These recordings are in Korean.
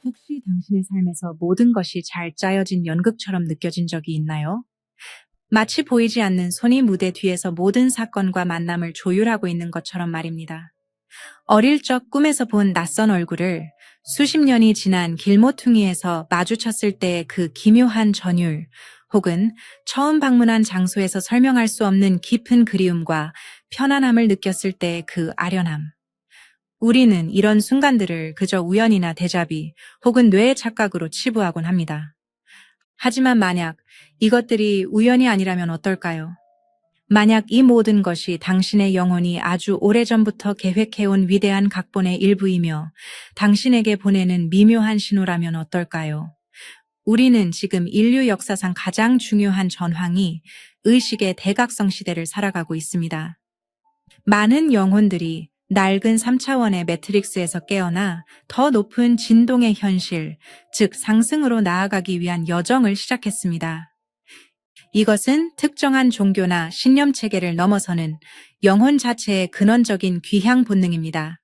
혹시 당신의 삶에서 모든 것이 잘 짜여진 연극처럼 느껴진 적이 있나요? 마치 보이지 않는 손이 무대 뒤에서 모든 사건과 만남을 조율하고 있는 것처럼 말입니다. 어릴 적 꿈에서 본 낯선 얼굴을 수십 년이 지난 길모퉁이에서 마주쳤을 때의 그 기묘한 전율, 혹은 처음 방문한 장소에서 설명할 수 없는 깊은 그리움과 편안함을 느꼈을 때의 그 아련함. 우리는 이런 순간들을 그저 우연이나 데자비 혹은 뇌의 착각으로 치부하곤 합니다. 하지만 만약 이것들이 우연이 아니라면 어떨까요? 만약 이 모든 것이 당신의 영혼이 아주 오래전부터 계획해온 위대한 각본의 일부이며 당신에게 보내는 미묘한 신호라면 어떨까요? 우리는 지금 인류 역사상 가장 중요한 전황이 의식의 대각성 시대를 살아가고 있습니다. 많은 영혼들이 낡은 3차원의 매트릭스에서 깨어나 더 높은 진동의 현실, 즉 상승으로 나아가기 위한 여정을 시작했습니다. 이것은 특정한 종교나 신념 체계를 넘어서는 영혼 자체의 근원적인 귀향 본능입니다.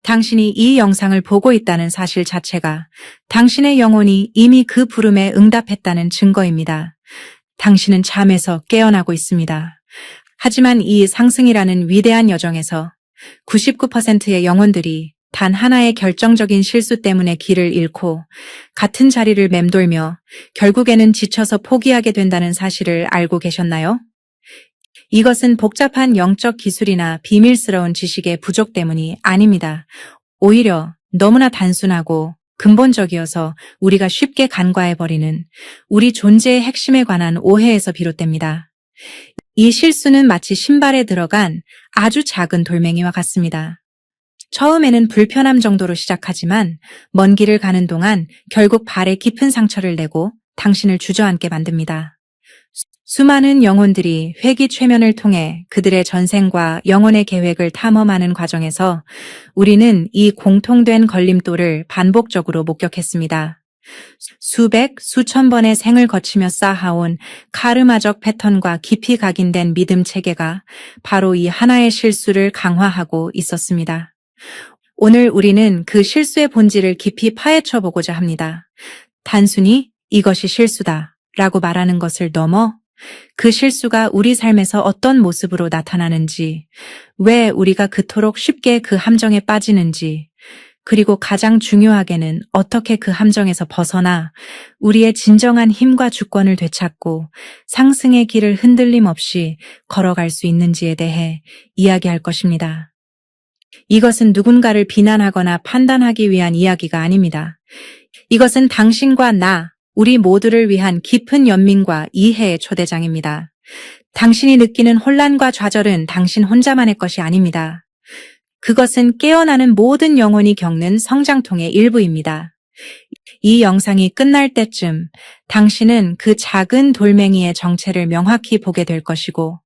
당신이 이 영상을 보고 있다는 사실 자체가 당신의 영혼이 이미 그 부름에 응답했다는 증거입니다. 당신은 잠에서 깨어나고 있습니다. 하지만 이 상승이라는 위대한 여정에서 99%의 영혼들이 단 하나의 결정적인 실수 때문에 길을 잃고 같은 자리를 맴돌며 결국에는 지쳐서 포기하게 된다는 사실을 알고 계셨나요? 이것은 복잡한 영적 기술이나 비밀스러운 지식의 부족 때문이 아닙니다. 오히려 너무나 단순하고 근본적이어서 우리가 쉽게 간과해버리는 우리 존재의 핵심에 관한 오해에서 비롯됩니다. 이 실수는 마치 신발에 들어간 아주 작은 돌멩이와 같습니다. 처음에는 불편함 정도로 시작하지만 먼 길을 가는 동안 결국 발에 깊은 상처를 내고 당신을 주저앉게 만듭니다. 수많은 영혼들이 회귀최면을 통해 그들의 전생과 영혼의 계획을 탐험하는 과정에서 우리는 이 공통된 걸림돌을 반복적으로 목격했습니다. 수백, 수천 번의 생을 거치며 쌓아온 카르마적 패턴과 깊이 각인된 믿음 체계가 바로 이 하나의 실수를 강화하고 있었습니다. 오늘 우리는 그 실수의 본질을 깊이 파헤쳐 보고자 합니다. 단순히 이것이 실수다 라고 말하는 것을 넘어 그 실수가 우리 삶에서 어떤 모습으로 나타나는지, 왜 우리가 그토록 쉽게 그 함정에 빠지는지, 그리고 가장 중요하게는 어떻게 그 함정에서 벗어나 우리의 진정한 힘과 주권을 되찾고 상승의 길을 흔들림 없이 걸어갈 수 있는지에 대해 이야기할 것입니다. 이것은 누군가를 비난하거나 판단하기 위한 이야기가 아닙니다. 이것은 당신과 나, 우리 모두를 위한 깊은 연민과 이해의 초대장입니다. 당신이 느끼는 혼란과 좌절은 당신 혼자만의 것이 아닙니다. 그것은 깨어나는 모든 영혼이 겪는 성장통의 일부입니다. 이 영상이 끝날 때쯤 당신은 그 작은 돌멩이의 정체를 명확히 보게 될 것이고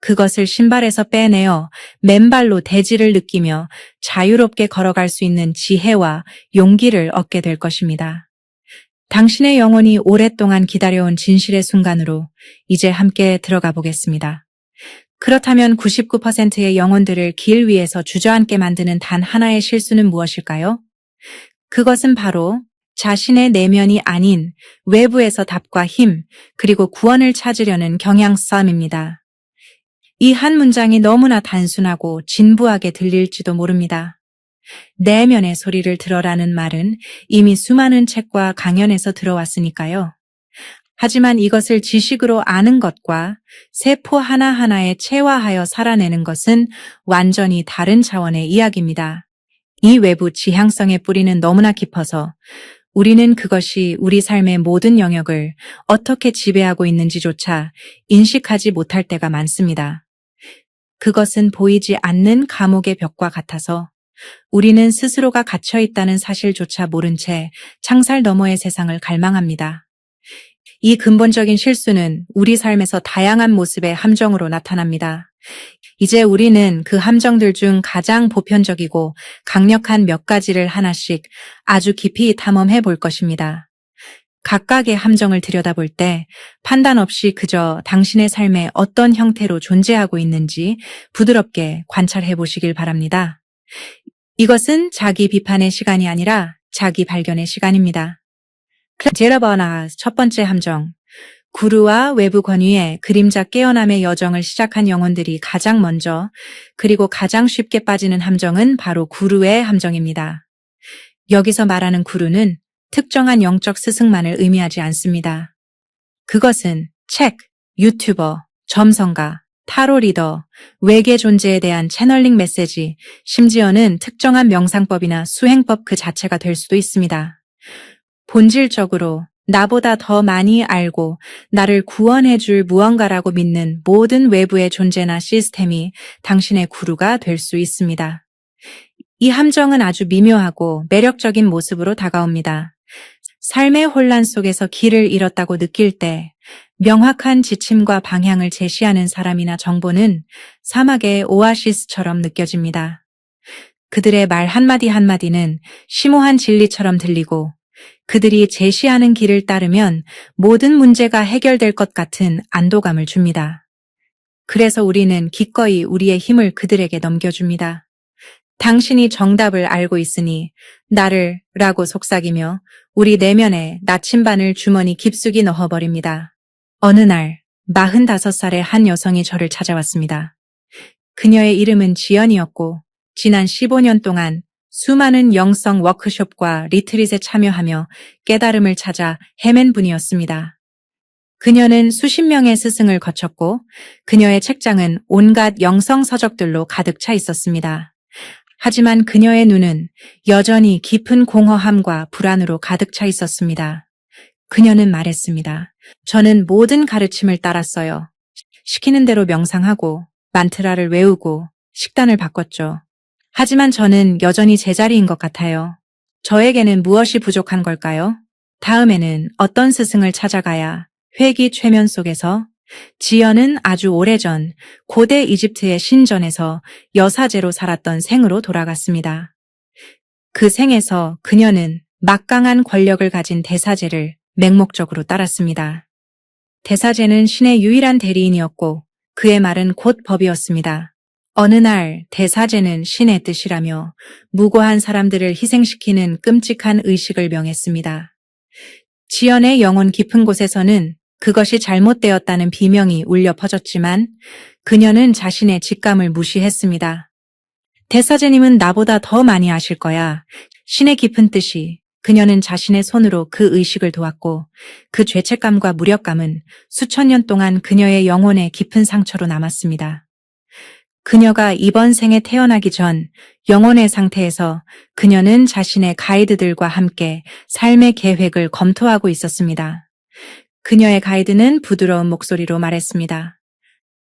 그것을 신발에서 빼내어 맨발로 대지를 느끼며 자유롭게 걸어갈 수 있는 지혜와 용기를 얻게 될 것입니다. 당신의 영혼이 오랫동안 기다려온 진실의 순간으로 이제 함께 들어가 보겠습니다. 그렇다면 99%의 영혼들을 길 위에서 주저앉게 만드는 단 하나의 실수는 무엇일까요? 그것은 바로 자신의 내면이 아닌 외부에서 답과 힘, 그리고 구원을 찾으려는 경향 싸움입니다. 이 한 문장이 너무나 단순하고 진부하게 들릴지도 모릅니다. 내면의 소리를 들어라는 말은 이미 수많은 책과 강연에서 들어왔으니까요. 하지만 이것을 지식으로 아는 것과 세포 하나하나에 체화하여 살아내는 것은 완전히 다른 차원의 이야기입니다. 이 외부 지향성의 뿌리는 너무나 깊어서 우리는 그것이 우리 삶의 모든 영역을 어떻게 지배하고 있는지조차 인식하지 못할 때가 많습니다. 그것은 보이지 않는 감옥의 벽과 같아서 우리는 스스로가 갇혀 있다는 사실조차 모른 채 창살 너머의 세상을 갈망합니다. 이 근본적인 실수는 우리 삶에서 다양한 모습의 함정으로 나타납니다. 이제 우리는 그 함정들 중 가장 보편적이고 강력한 몇 가지를 하나씩 아주 깊이 탐험해 볼 것입니다. 각각의 함정을 들여다볼 때 판단 없이 그저 당신의 삶에 어떤 형태로 존재하고 있는지 부드럽게 관찰해 보시길 바랍니다. 이것은 자기 비판의 시간이 아니라 자기 발견의 시간입니다. 제러버나 첫 번째 함정. 구루와 외부 권위에 그림자 깨어남의 여정을 시작한 영혼들이 가장 먼저 그리고 가장 쉽게 빠지는 함정은 바로 구루의 함정입니다. 여기서 말하는 구루는 특정한 영적 스승만을 의미하지 않습니다. 그것은 책, 유튜버, 점성가, 타로 리더, 외계 존재에 대한 채널링 메시지, 심지어는 특정한 명상법이나 수행법 그 자체가 될 수도 있습니다. 본질적으로 나보다 더 많이 알고 나를 구원해줄 무언가라고 믿는 모든 외부의 존재나 시스템이 당신의 구루가 될 수 있습니다. 이 함정은 아주 미묘하고 매력적인 모습으로 다가옵니다. 삶의 혼란 속에서 길을 잃었다고 느낄 때 명확한 지침과 방향을 제시하는 사람이나 정보는 사막의 오아시스처럼 느껴집니다. 그들의 말 한마디 한마디는 심오한 진리처럼 들리고 그들이 제시하는 길을 따르면 모든 문제가 해결될 것 같은 안도감을 줍니다. 그래서 우리는 기꺼이 우리의 힘을 그들에게 넘겨줍니다. 당신이 정답을 알고 있으니 나를 라고 속삭이며 우리 내면에 나침반을 주머니 깊숙이 넣어버립니다. 어느 날 45살의 한 여성이 저를 찾아왔습니다. 그녀의 이름은 지연이었고 지난 15년 동안 수많은 영성 워크숍과 리트릿에 참여하며 깨달음을 찾아 헤맨 분이었습니다. 그녀는 수십 명의 스승을 거쳤고 그녀의 책장은 온갖 영성 서적들로 가득 차 있었습니다. 하지만 그녀의 눈은 여전히 깊은 공허함과 불안으로 가득 차 있었습니다. 그녀는 말했습니다. 저는 모든 가르침을 따랐어요. 시키는 대로 명상하고 만트라를 외우고 식단을 바꿨죠. 하지만 저는 여전히 제자리인 것 같아요. 저에게는 무엇이 부족한 걸까요? 다음에는 어떤 스승을 찾아가야 회귀 최면 속에서 지연은 아주 오래전 고대 이집트의 신전에서 여사제로 살았던 생으로 돌아갔습니다. 그 생에서 그녀는 막강한 권력을 가진 대사제를 맹목적으로 따랐습니다. 대사제는 신의 유일한 대리인이었고 그의 말은 곧 법이었습니다. 어느 날 대사제는 신의 뜻이라며 무고한 사람들을 희생시키는 끔찍한 의식을 명했습니다. 지연의 영혼 깊은 곳에서는 그것이 잘못되었다는 비명이 울려 퍼졌지만 그녀는 자신의 직감을 무시했습니다. 대사제님은 나보다 더 많이 아실 거야. 신의 깊은 뜻이. 그녀는 자신의 손으로 그 의식을 도왔고 그 죄책감과 무력감은 수천 년 동안 그녀의 영혼에 깊은 상처로 남았습니다. 그녀가 이번 생에 태어나기 전 영혼의 상태에서 그녀는 자신의 가이드들과 함께 삶의 계획을 검토하고 있었습니다. 그녀의 가이드는 부드러운 목소리로 말했습니다.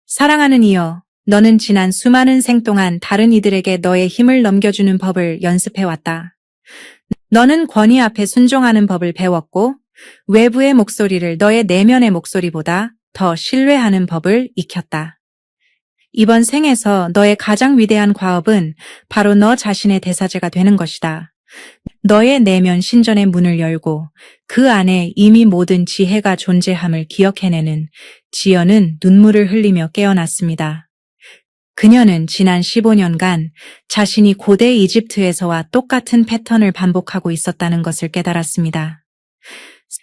사랑하는 이여, 너는 지난 수많은 생 동안 다른 이들에게 너의 힘을 넘겨주는 법을 연습해왔다. 너는 권위 앞에 순종하는 법을 배웠고 외부의 목소리를 너의 내면의 목소리보다 더 신뢰하는 법을 익혔다. 이번 생에서 너의 가장 위대한 과업은 바로 너 자신의 대사제가 되는 것이다. 너의 내면 신전의 문을 열고 그 안에 이미 모든 지혜가 존재함을 기억해내는 지연은 눈물을 흘리며 깨어났습니다. 그녀는 지난 15년간 자신이 고대 이집트에서와 똑같은 패턴을 반복하고 있었다는 것을 깨달았습니다.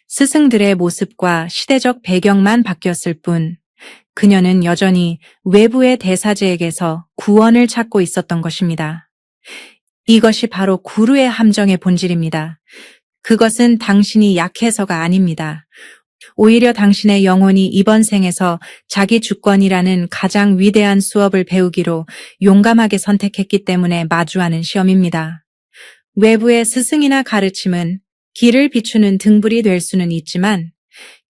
스승들의 모습과 시대적 배경만 바뀌었을 뿐 그녀는 여전히 외부의 대사제에게서 구원을 찾고 있었던 것입니다. 이것이 바로 구루의 함정의 본질입니다. 그것은 당신이 약해서가 아닙니다. 오히려 당신의 영혼이 이번 생에서 자기 주권이라는 가장 위대한 수업을 배우기로 용감하게 선택했기 때문에 마주하는 시험입니다. 외부의 스승이나 가르침은 길을 비추는 등불이 될 수는 있지만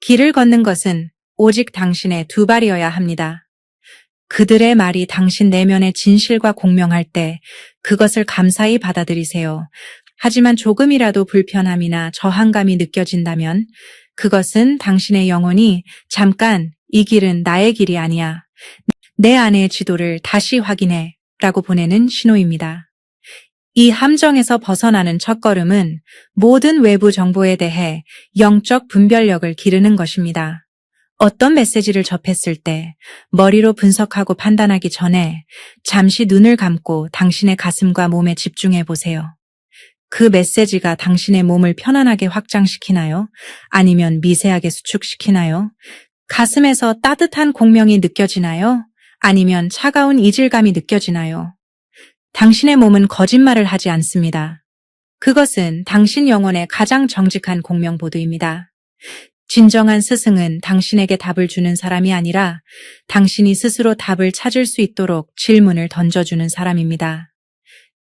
길을 걷는 것은 오직 당신의 두 발이어야 합니다. 그들의 말이 당신 내면의 진실과 공명할 때 그것을 감사히 받아들이세요. 하지만 조금이라도 불편함이나 저항감이 느껴진다면 그것은 당신의 영혼이 잠깐 이 길은 나의 길이 아니야. 내 안의 지도를 다시 확인해 라고 보내는 신호입니다. 이 함정에서 벗어나는 첫걸음은 모든 외부 정보에 대해 영적 분별력을 기르는 것입니다. 어떤 메시지를 접했을 때 머리로 분석하고 판단하기 전에 잠시 눈을 감고 당신의 가슴과 몸에 집중해 보세요. 그 메시지가 당신의 몸을 편안하게 확장시키나요? 아니면 미세하게 수축시키나요? 가슴에서 따뜻한 공명이 느껴지나요? 아니면 차가운 이질감이 느껴지나요? 당신의 몸은 거짓말을 하지 않습니다. 그것은 당신 영혼의 가장 정직한 공명보도입니다. 진정한 스승은 당신에게 답을 주는 사람이 아니라 당신이 스스로 답을 찾을 수 있도록 질문을 던져주는 사람입니다.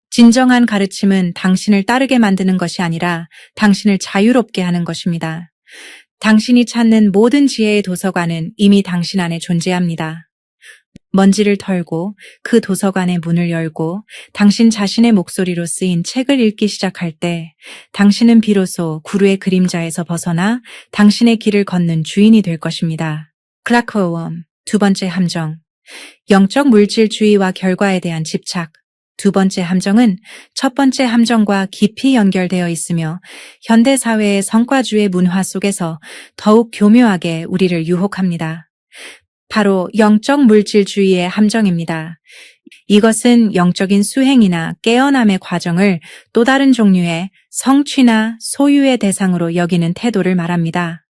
진정한 가르침은 당신을 따르게 만드는 것이 아니라 당신을 자유롭게 하는 것입니다. 당신이 찾는 모든 지혜의 도서관은 이미 당신 안에 존재합니다. 먼지를 털고 그 도서관의 문을 열고 당신 자신의 목소리로 쓰인 책을 읽기 시작할 때 당신은 비로소 구루의 그림자에서 벗어나 당신의 길을 걷는 주인이 될 것입니다. 클라크워엄, 두 번째 함정. 영적 물질주의와 결과에 대한 집착. 두 번째 함정은 첫 번째 함정과 깊이 연결되어 있으며 현대사회의 성과주의 문화 속에서 더욱 교묘하게 우리를 유혹합니다. 바로 영적 물질주의의 함정입니다. 이것은 영적인 수행이나 깨어남의 과정을 또 다른 종류의 성취나 소유의 대상으로 여기는 태도를 말합니다.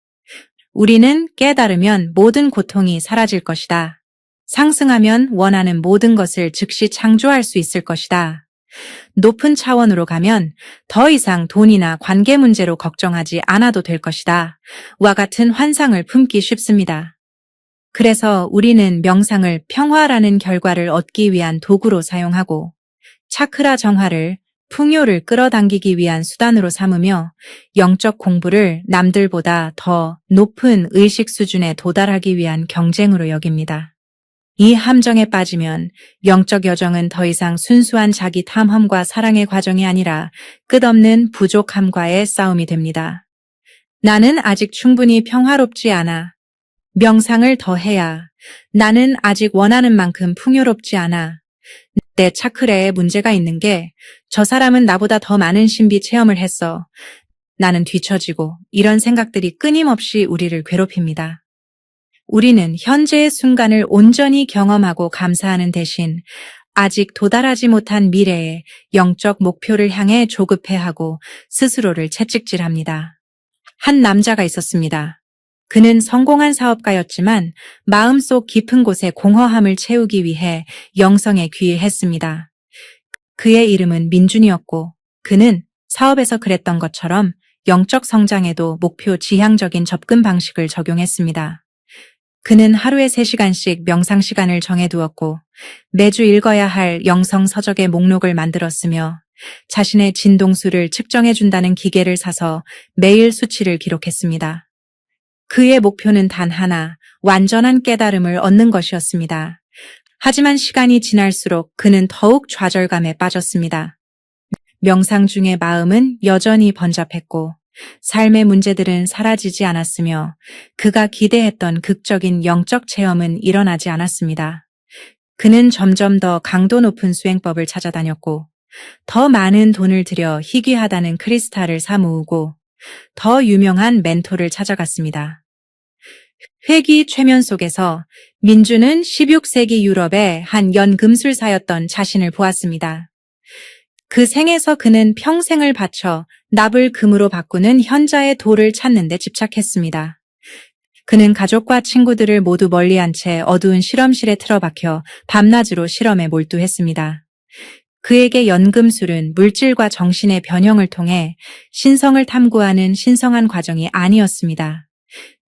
우리는 깨달으면 모든 고통이 사라질 것이다. 상승하면 원하는 모든 것을 즉시 창조할 수 있을 것이다. 높은 차원으로 가면 더 이상 돈이나 관계 문제로 걱정하지 않아도 될 것이다. 와 같은 환상을 품기 쉽습니다. 그래서 우리는 명상을 평화라는 결과를 얻기 위한 도구로 사용하고 차크라 정화를 풍요를 끌어당기기 위한 수단으로 삼으며 영적 공부를 남들보다 더 높은 의식 수준에 도달하기 위한 경쟁으로 여깁니다. 이 함정에 빠지면 영적 여정은 더 이상 순수한 자기 탐험과 사랑의 과정이 아니라 끝없는 부족함과의 싸움이 됩니다. 나는 아직 충분히 평화롭지 않아. 명상을 더 해야. 나는 아직 원하는 만큼 풍요롭지 않아. 내 차크라에 문제가 있는 게 저 사람은 나보다 더 많은 신비 체험을 했어. 나는 뒤처지고 이런 생각들이 끊임없이 우리를 괴롭힙니다. 우리는 현재의 순간을 온전히 경험하고 감사하는 대신 아직 도달하지 못한 미래의 영적 목표를 향해 조급해하고 스스로를 채찍질합니다. 한 남자가 있었습니다. 그는 성공한 사업가였지만 마음속 깊은 곳에 공허함을 채우기 위해 영성에 귀의했습니다. 그의 이름은 민준이었고 그는 사업에서 그랬던 것처럼 영적 성장에도 목표 지향적인 접근 방식을 적용했습니다. 그는 하루에 3시간씩 명상 시간을 정해두었고 매주 읽어야 할 영성 서적의 목록을 만들었으며 자신의 진동수를 측정해준다는 기계를 사서 매일 수치를 기록했습니다. 그의 목표는 단 하나, 완전한 깨달음을 얻는 것이었습니다. 하지만 시간이 지날수록 그는 더욱 좌절감에 빠졌습니다. 명상 중에 마음은 여전히 번잡했고 삶의 문제들은 사라지지 않았으며 그가 기대했던 극적인 영적 체험은 일어나지 않았습니다. 그는 점점 더 강도 높은 수행법을 찾아다녔고 더 많은 돈을 들여 희귀하다는 크리스탈을 사 모으고 더 유명한 멘토를 찾아갔습니다. 회귀 최면 속에서 민주는 16세기 유럽의 한 연금술사였던 자신을 보았습니다. 그 생에서 그는 평생을 바쳐 납을 금으로 바꾸는 현자의 도를 찾는 데 집착했습니다. 그는 가족과 친구들을 모두 멀리한 채 어두운 실험실에 틀어박혀 밤낮으로 실험에 몰두했습니다. 그에게 연금술은 물질과 정신의 변형을 통해 신성을 탐구하는 신성한 과정이 아니었습니다.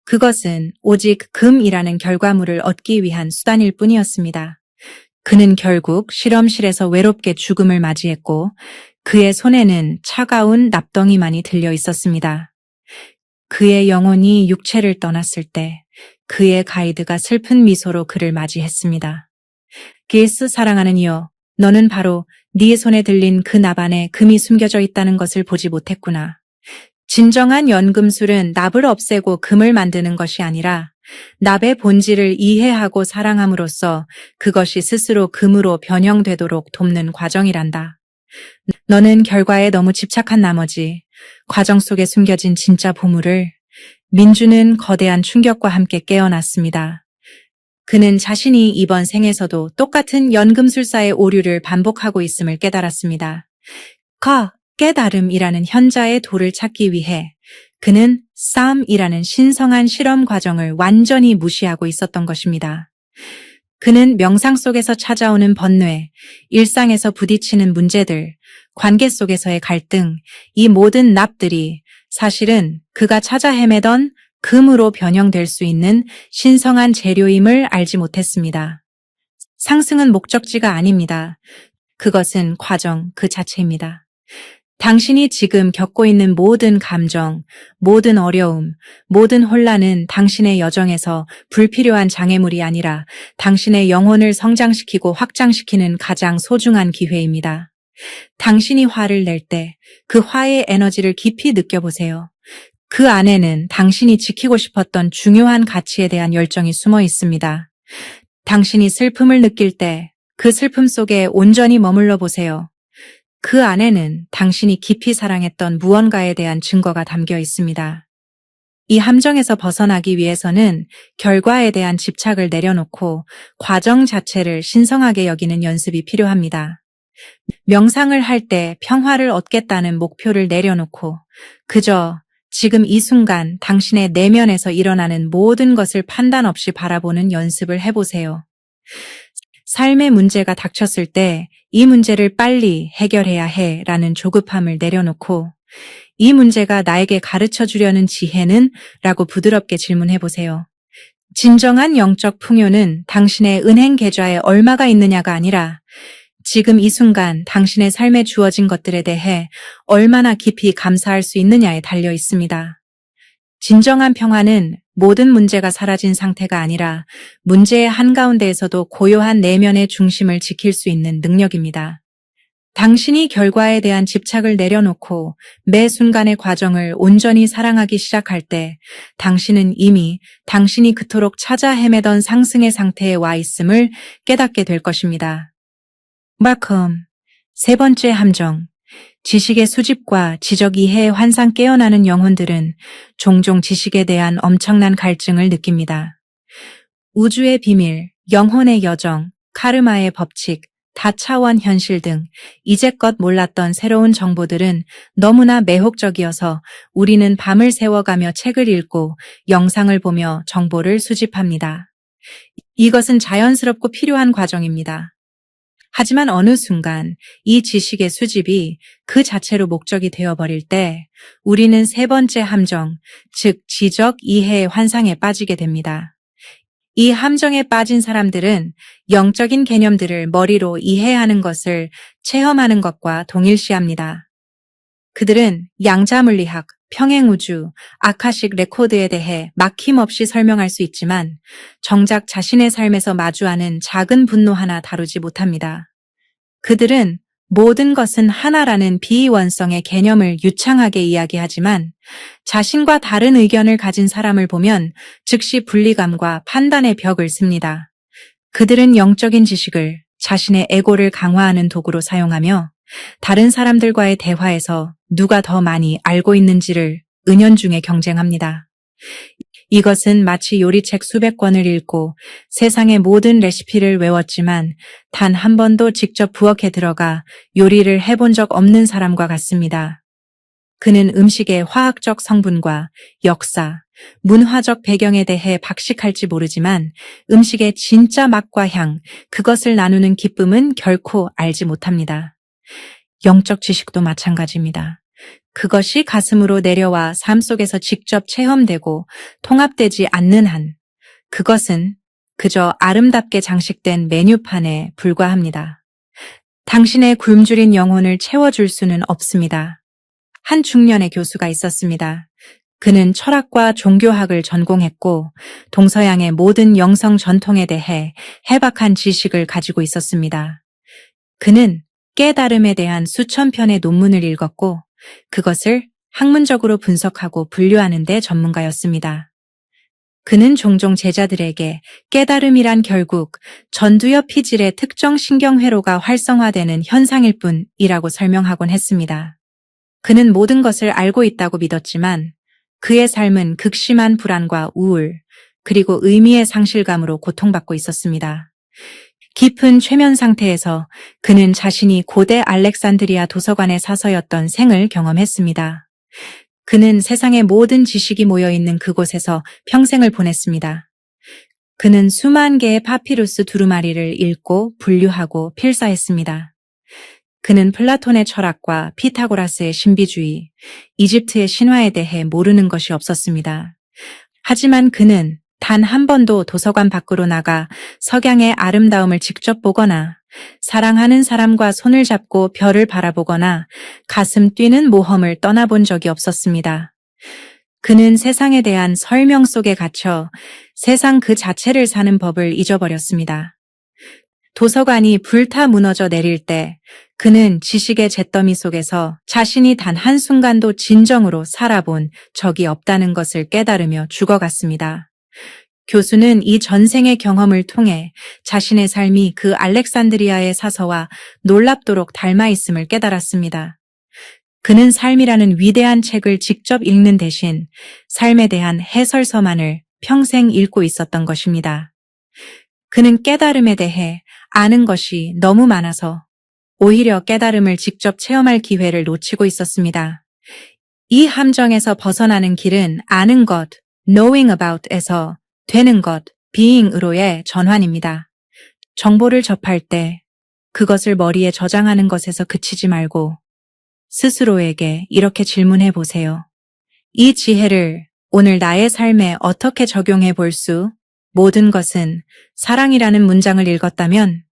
그것은 오직 금이라는 결과물을 얻기 위한 수단일 뿐이었습니다. 그는 결국 실험실에서 외롭게 죽음을 맞이했고 그의 손에는 차가운 납덩이만이 들려 있었습니다. 그의 영혼이 육체를 떠났을 때 그의 가이드가 슬픈 미소로 그를 맞이했습니다. 게스 사랑하는 이여, 너는 바로 네 손에 들린 그 납 안에 금이 숨겨져 있다는 것을 보지 못했구나. 진정한 연금술은 납을 없애고 금을 만드는 것이 아니라 납의 본질을 이해하고 사랑함으로써 그것이 스스로 금으로 변형되도록 돕는 과정이란다. 너는 결과에 너무 집착한 나머지 과정 속에 숨겨진 진짜 보물을 민주는 거대한 충격과 함께 깨어났습니다. 그는 자신이 이번 생에서도 똑같은 연금술사의 오류를 반복하고 있음을 깨달았습니다. 깨달음이라는 현자의 도를 찾기 위해 그는 싸움이라는 신성한 실험 과정을 완전히 무시하고 있었던 것입니다. 그는 명상 속에서 찾아오는 번뇌, 일상에서 부딪히는 문제들, 관계 속에서의 갈등, 이 모든 납들이 사실은 그가 찾아 헤매던 금으로 변형될 수 있는 신성한 재료임을 알지 못했습니다. 상승은 목적지가 아닙니다. 그것은 과정 그 자체입니다. 당신이 지금 겪고 있는 모든 감정, 모든 어려움, 모든 혼란은 당신의 여정에서 불필요한 장애물이 아니라 당신의 영혼을 성장시키고 확장시키는 가장 소중한 기회입니다. 당신이 화를 낼 때 그 화의 에너지를 깊이 느껴보세요. 그 안에는 당신이 지키고 싶었던 중요한 가치에 대한 열정이 숨어 있습니다. 당신이 슬픔을 느낄 때 그 슬픔 속에 온전히 머물러 보세요. 그 안에는 당신이 깊이 사랑했던 무언가에 대한 증거가 담겨 있습니다. 이 함정에서 벗어나기 위해서는 결과에 대한 집착을 내려놓고 과정 자체를 신성하게 여기는 연습이 필요합니다. 명상을 할 때 평화를 얻겠다는 목표를 내려놓고 그저 지금 이 순간 당신의 내면에서 일어나는 모든 것을 판단 없이 바라보는 연습을 해보세요. 삶의 문제가 닥쳤을 때 이 문제를 빨리 해결해야 해 라는 조급함을 내려놓고 이 문제가 나에게 가르쳐 주려는 지혜는? 라고 부드럽게 질문해 보세요. 진정한 영적 풍요는 당신의 은행 계좌에 얼마가 있느냐가 아니라 지금 이 순간 당신의 삶에 주어진 것들에 대해 얼마나 깊이 감사할 수 있느냐에 달려 있습니다. 진정한 평화는 모든 문제가 사라진 상태가 아니라 문제의 한가운데에서도 고요한 내면의 중심을 지킬 수 있는 능력입니다. 당신이 결과에 대한 집착을 내려놓고 매 순간의 과정을 온전히 사랑하기 시작할 때 당신은 이미 당신이 그토록 찾아 헤매던 상승의 상태에 와 있음을 깨닫게 될 것입니다. 말콤, 세 번째 함정. 지식의 수집과 지적 이해의 환상 깨어나는 영혼들은 종종 지식에 대한 엄청난 갈증을 느낍니다. 우주의 비밀, 영혼의 여정, 카르마의 법칙, 다차원 현실 등 이제껏 몰랐던 새로운 정보들은 너무나 매혹적이어서 우리는 밤을 새워가며 책을 읽고 영상을 보며 정보를 수집합니다. 이것은 자연스럽고 필요한 과정입니다. 하지만 어느 순간 이 지식의 수집이 그 자체로 목적이 되어버릴 때 우리는 세 번째 함정, 즉 지적 이해의 환상에 빠지게 됩니다. 이 함정에 빠진 사람들은 영적인 개념들을 머리로 이해하는 것을 체험하는 것과 동일시합니다. 그들은 양자물리학, 평행우주, 아카식 레코드에 대해 막힘없이 설명할 수 있지만 정작 자신의 삶에서 마주하는 작은 분노 하나 다루지 못합니다. 그들은 모든 것은 하나라는 비원성의 개념을 유창하게 이야기하지만 자신과 다른 의견을 가진 사람을 보면 즉시 분리감과 판단의 벽을 씁니다. 그들은 영적인 지식을 자신의 에고를 강화하는 도구로 사용하며 다른 사람들과의 대화에서 누가 더 많이 알고 있는지를 은연중에 경쟁합니다. 이것은 마치 요리책 수백 권을 읽고 세상의 모든 레시피를 외웠지만 단 한 번도 직접 부엌에 들어가 요리를 해본 적 없는 사람과 같습니다. 그는 음식의 화학적 성분과 역사, 문화적 배경에 대해 박식할지 모르지만 음식의 진짜 맛과 향, 그것을 나누는 기쁨은 결코 알지 못합니다. 영적 지식도 마찬가지입니다. 그것이 가슴으로 내려와 삶 속에서 직접 체험되고 통합되지 않는 한 그것은 그저 아름답게 장식된 메뉴판에 불과합니다. 당신의 굶주린 영혼을 채워줄 수는 없습니다. 한 중년의 교수가 있었습니다. 그는 철학과 종교학을 전공했고 동서양의 모든 영성 전통에 대해 해박한 지식을 가지고 있었습니다. 그는 깨달음에 대한 수천 편의 논문을 읽었고 그것을 학문적으로 분석하고 분류하는 데 전문가였습니다. 그는 종종 제자들에게 깨달음이란 결국 전두엽 피질의 특정 신경회로가 활성화되는 현상일 뿐이라고 설명하곤 했습니다. 그는 모든 것을 알고 있다고 믿었지만 그의 삶은 극심한 불안과 우울, 그리고 의미의 상실감으로 고통받고 있었습니다. 깊은 최면 상태에서 그는 자신이 고대 알렉산드리아 도서관의 사서였던 생을 경험했습니다. 그는 세상의 모든 지식이 모여있는 그곳에서 평생을 보냈습니다. 그는 수만 개의 파피루스 두루마리를 읽고 분류하고 필사했습니다. 그는 플라톤의 철학과 피타고라스의 신비주의, 이집트의 신화에 대해 모르는 것이 없었습니다. 하지만 그는 단 한 번도 도서관 밖으로 나가 석양의 아름다움을 직접 보거나 사랑하는 사람과 손을 잡고 별을 바라보거나 가슴 뛰는 모험을 떠나본 적이 없었습니다. 그는 세상에 대한 설명 속에 갇혀 세상 그 자체를 사는 법을 잊어버렸습니다. 도서관이 불타 무너져 내릴 때 그는 지식의 잿더미 속에서 자신이 단 한순간도 진정으로 살아본 적이 없다는 것을 깨달으며 죽어갔습니다. 교수는 이 전생의 경험을 통해 자신의 삶이 그 알렉산드리아의 사서와 놀랍도록 닮아 있음을 깨달았습니다. 그는 삶이라는 위대한 책을 직접 읽는 대신 삶에 대한 해설서만을 평생 읽고 있었던 것입니다. 그는 깨달음에 대해 아는 것이 너무 많아서 오히려 깨달음을 직접 체험할 기회를 놓치고 있었습니다. 이 함정에서 벗어나는 길은 아는 것, knowing about에서 되는 것, being으로의 전환입니다. 정보를 접할 때 그것을 머리에 저장하는 것에서 그치지 말고 스스로에게 이렇게 질문해 보세요. 이 지혜를 오늘 나의 삶에 어떻게 적용해 볼 수? 모든 것은 사랑이라는 문장을 읽었다면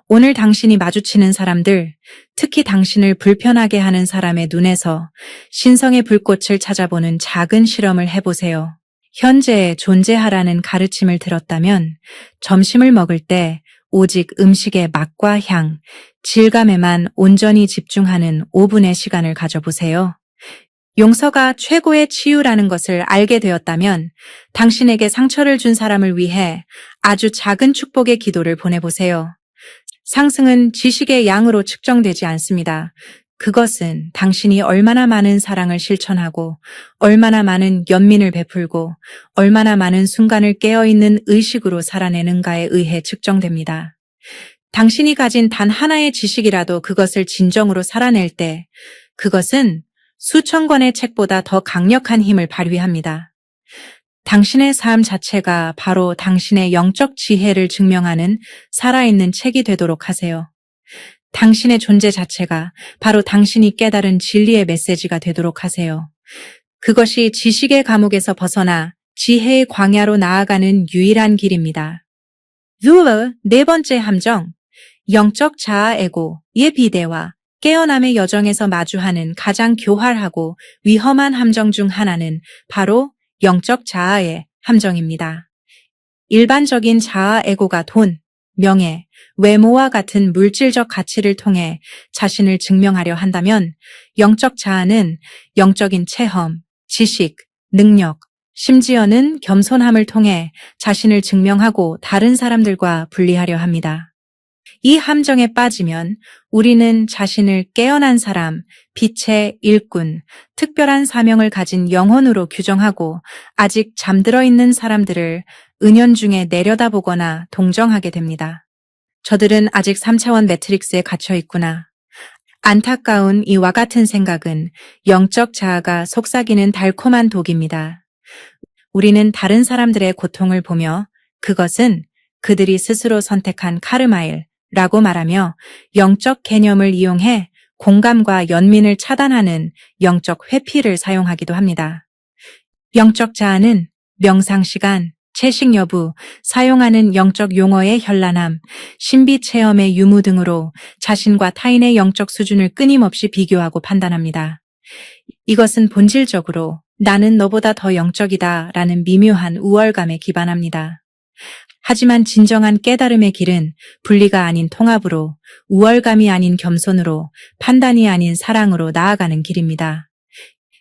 오늘 당신이 마주치는 사람들, 특히 당신을 불편하게 하는 사람의 눈에서 신성의 불꽃을 찾아보는 작은 실험을 해보세요. 현재에 존재하라는 가르침을 들었다면 점심을 먹을 때 오직 음식의 맛과 향, 질감에만 온전히 집중하는 5분의 시간을 가져보세요. 용서가 최고의 치유라는 것을 알게 되었다면 당신에게 상처를 준 사람을 위해 아주 작은 축복의 기도를 보내보세요. 상승은 지식의 양으로 측정되지 않습니다. 그것은 당신이 얼마나 많은 사랑을 실천하고 얼마나 많은 연민을 베풀고 얼마나 많은 순간을 깨어있는 의식으로 살아내는가에 의해 측정됩니다. 당신이 가진 단 하나의 지식이라도 그것을 진정으로 살아낼 때 그것은 수천 권의 책보다 더 강력한 힘을 발휘합니다. 당신의 삶 자체가 바로 당신의 영적 지혜를 증명하는 살아있는 책이 되도록 하세요. 당신의 존재 자체가 바로 당신이 깨달은 진리의 메시지가 되도록 하세요. 그것이 지식의 감옥에서 벗어나 지혜의 광야로 나아가는 유일한 길입니다. 네 번째 함정, 영적 자아 에고의 비대와 깨어남의 여정에서 마주하는 가장 교활하고 위험한 함정 중 하나는 바로 영적 자아의 함정입니다. 일반적인 자아 에고가 돈, 명예, 외모와 같은 물질적 가치를 통해 자신을 증명하려 한다면 영적 자아는 영적인 체험, 지식, 능력, 심지어는 겸손함을 통해 자신을 증명하고 다른 사람들과 분리하려 합니다. 이 함정에 빠지면 우리는 자신을 깨어난 사람, 빛의 일꾼, 특별한 사명을 가진 영혼으로 규정하고 아직 잠들어 있는 사람들을 은연중에 내려다보거나 동정하게 됩니다. 저들은 아직 3차원 매트릭스에 갇혀 있구나. 안타까운 이와 같은 생각은 영적 자아가 속삭이는 달콤한 독입니다. 우리는 다른 사람들의 고통을 보며 그것은 그들이 스스로 선택한 카르마일라고 말하며 영적 개념을 이용해 공감과 연민을 차단하는 영적 회피를 사용하기도 합니다. 영적 자아는 명상 시간, 채식 여부, 사용하는 영적 용어의 현란함, 신비 체험의 유무 등으로 자신과 타인의 영적 수준을 끊임없이 비교하고 판단합니다. 이것은 본질적으로 나는 너보다 더 영적이다 라는 미묘한 우월감에 기반합니다. 하지만 진정한 깨달음의 길은 분리가 아닌 통합으로, 우월감이 아닌 겸손으로, 판단이 아닌 사랑으로 나아가는 길입니다.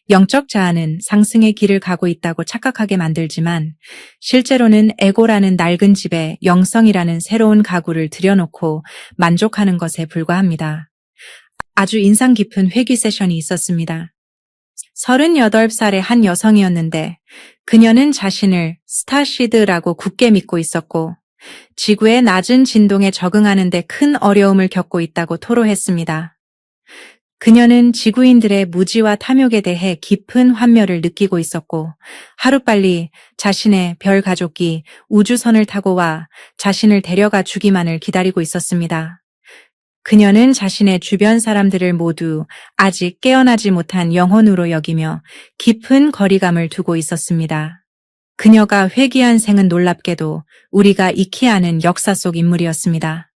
영적 자아는 상승의 길을 가고 있다고 착각하게 만들지만 실제로는 에고라는 낡은 집에 영성이라는 새로운 가구를 들여놓고 만족하는 것에 불과합니다. 아주 인상 깊은 회귀 세션이 있었습니다. 38살의 한 여성이었는데 그녀는 자신을 스타시드라고 굳게 믿고 있었고 지구의 낮은 진동에 적응하는 데 큰 어려움을 겪고 있다고 토로했습니다. 그녀는 지구인들의 무지와 탐욕에 대해 깊은 환멸을 느끼고 있었고 하루빨리 자신의 별 가족이 우주선을 타고 와 자신을 데려가 주기만을 기다리고 있었습니다. 그녀는 자신의 주변 사람들을 모두 아직 깨어나지 못한 영혼으로 여기며 깊은 거리감을 두고 있었습니다. 그녀가 회귀한 생은 놀랍게도 우리가 익히 아는 역사 속 인물이었습니다.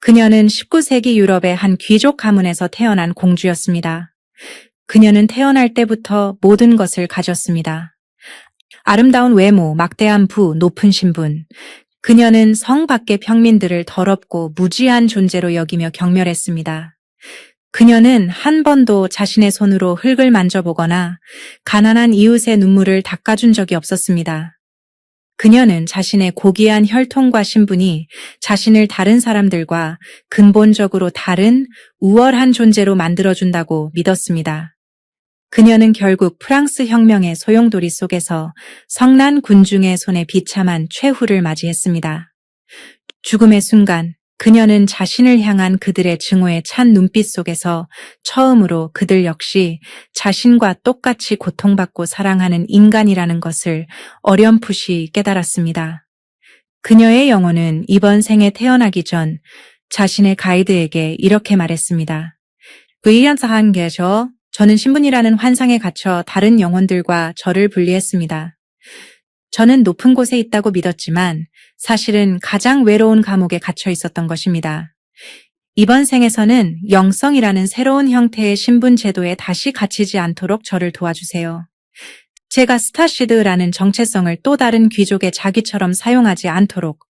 그녀는 19세기 유럽의 한 귀족 가문에서 태어난 공주였습니다. 그녀는 태어날 때부터 모든 것을 가졌습니다. 아름다운 외모, 막대한 부, 높은 신분. 그녀는 성 밖의 평민들을 더럽고 무지한 존재로 여기며 경멸했습니다. 그녀는 한 번도 자신의 손으로 흙을 만져보거나 가난한 이웃의 눈물을 닦아준 적이 없었습니다. 그녀는 자신의 고귀한 혈통과 신분이 자신을 다른 사람들과 근본적으로 다른 우월한 존재로 만들어준다고 믿었습니다. 그녀는 결국 프랑스 혁명의 소용돌이 속에서 성난 군중의 손에 비참한 최후를 맞이했습니다. 죽음의 순간 그녀는 자신을 향한 그들의 증오에 찬 눈빛 속에서 처음으로 그들 역시 자신과 똑같이 고통받고 사랑하는 인간이라는 것을 어렴풋이 깨달았습니다. 그녀의 영혼은 이번 생에 태어나기 전 자신의 가이드에게 이렇게 말했습니다. 저는 신분이라는 환상에 갇혀 다른 영혼들과 저를 분리했습니다. 저는 높은 곳에 있다고 믿었지만 사실은 가장 외로운 감옥에 갇혀 있었던 것입니다. 이번 생에서는 영성이라는 새로운 형태의 신분 제도에 다시 갇히지 않도록 저를 도와주세요. 제가 스타시드라는 정체성을 또 다른 귀족의 자기처럼 사용하지 않도록